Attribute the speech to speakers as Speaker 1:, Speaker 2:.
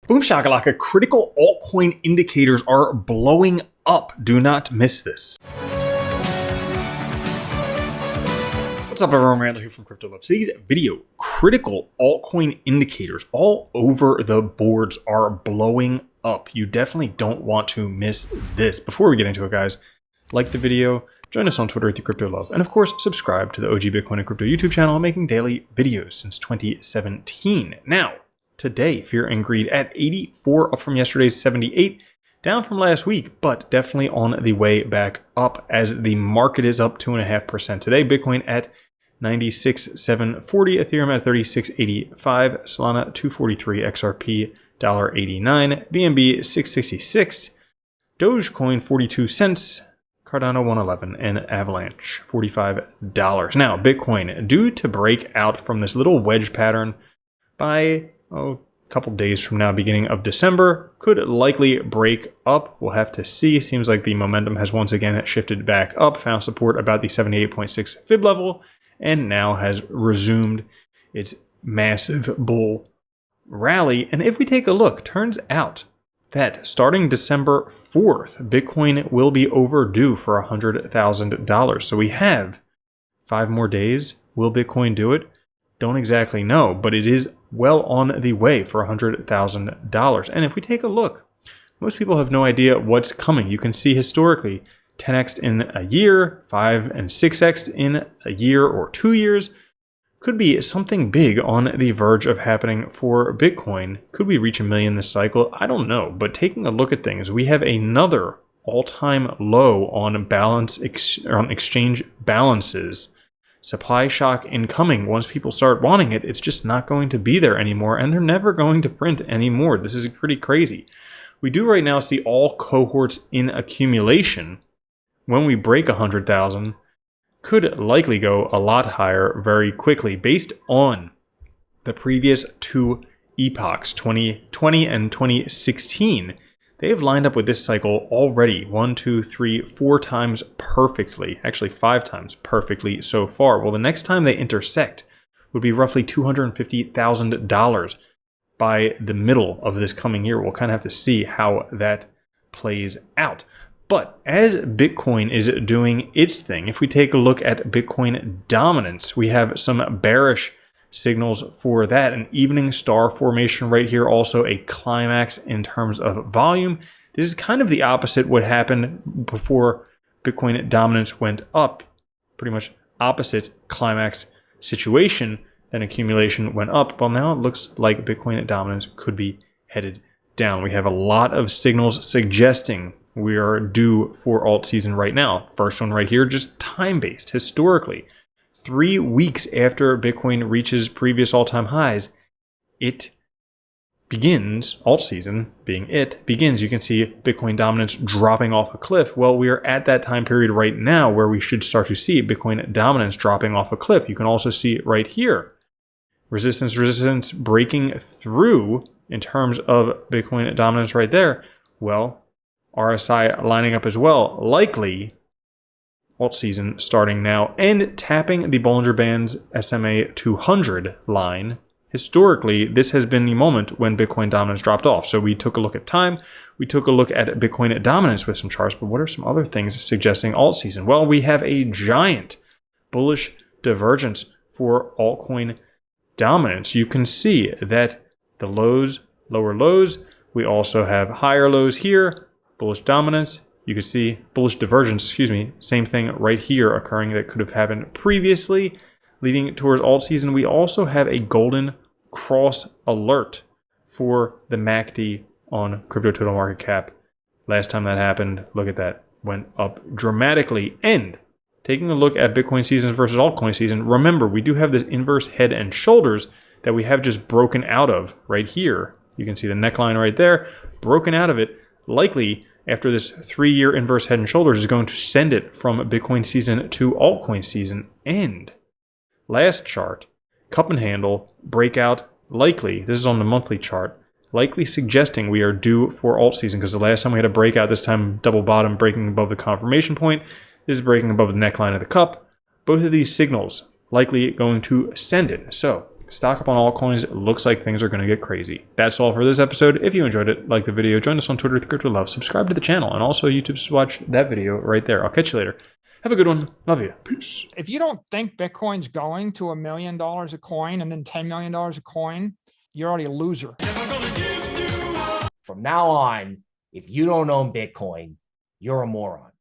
Speaker 1: Boom shakalaka, critical altcoin indicators are blowing up. Do not miss this. What's up everyone, Randall here from Crypto Love. Today's video, critical altcoin indicators all over the boards are blowing up. You definitely don't want to miss this. Before we get into it guys, like the video, join us on Twitter at @CryptoLove, and of course subscribe to the OG Bitcoin and Crypto YouTube channel, making daily videos since 2017. Now, today, Fear and Greed at 84, up from yesterday's 78, down from last week, but definitely on the way back up as the market is up 2.5% today. Bitcoin at 96,740, Ethereum at 3685, Solana 243, XRP $1.89, BNB 666, Dogecoin 42 cents, Cardano 111, and Avalanche $45. Now, Bitcoin due to break out from this little wedge pattern by a couple days from now, beginning of December, could likely break up. We'll have to see. Seems like the momentum has once again shifted back up, found support about the 78.6 fib level, and now has resumed its massive bull rally. And if we take a look, turns out that starting December 4th, Bitcoin will be overdue for $100,000. So we have 5 more days. Will Bitcoin do it? Don't exactly know, but it is well on the way for $100,000. And if we take a look, most people have no idea what's coming. You can see historically 10x in a year, 5 and 6x in a year or 2 years. Could be something big on the verge of happening for Bitcoin. Could we reach 1 million this cycle? I don't know. But taking a look at things, we have another all-time low on exchange balances. Supply shock incoming. Once people start wanting it, it's just not going to be there anymore, and they're never going to print anymore. This is pretty crazy. We do right now see all cohorts in accumulation. When we break 100,000, could likely go a lot higher very quickly based on the previous 2 epochs, 2020 and 2016. They have lined up with this cycle already 1, 2, 3, 4 times perfectly. Actually 5 times perfectly so far. Well, the next time they intersect would be roughly $250,000 by the middle of this coming year. We'll kind of have to see how that plays out. But as Bitcoin is doing its thing, if we take a look at Bitcoin dominance, we have some bearish signals for that. An evening star formation right here, also a climax in terms of volume. This is kind of the opposite what happened before Bitcoin dominance went up. Pretty much opposite climax situation. Then accumulation went up. Well, now it looks like Bitcoin dominance could be headed down. We have a lot of signals suggesting we are due for alt season right now. First one right here, just time-based historically. 3 weeks after Bitcoin reaches previous all-time highs, it begins, alt season being it, begins. You can see Bitcoin dominance dropping off a cliff. Well, we are at that time period right now where we should start to see Bitcoin dominance dropping off a cliff. You can also see it right here. Resistance breaking through in terms of Bitcoin dominance right there. Well, RSI lining up as well. Likely alt season starting now and tapping the Bollinger Band's SMA 200 line. Historically, this has been the moment when Bitcoin dominance dropped off. So we took a look at time. We took a look at Bitcoin dominance with some charts. But what are some other things suggesting alt season? Well, we have a giant bullish divergence for altcoin dominance. You can see that the lows, lower lows. We also have higher lows here. Bullish dominance. You can see bullish divergence, same thing right here occurring that could have happened previously, leading towards alt season. We also have a golden cross alert for the MACD on crypto total market cap. Last time that happened, look at that, went up dramatically. And taking a look at Bitcoin season versus altcoin season, remember, we do have this inverse head and shoulders that we have just broken out of right here. You can see the neckline right there, broken out of it, likely after this 3-year inverse head and shoulders is going to send it from Bitcoin season to altcoin season. And last chart, cup and handle, breakout, likely, this is on the monthly chart, likely suggesting we are due for alt season because the last time we had a breakout, this time double bottom breaking above the confirmation point. This is breaking above the neckline of the cup. Both of these signals likely going to send it. So stock up on altcoins. It looks like things are going to get crazy. That's all for this episode. If you enjoyed it, like the video, join us on Twitter with Crypto Love, subscribe to the channel, and also YouTube to watch that video right there. I'll catch you later. Have a good one. Love you. Peace.
Speaker 2: If you don't think Bitcoin's going to $1 million a coin and then $10 million a coin, you're already a loser.
Speaker 3: From now on, if you don't own Bitcoin, you're a moron.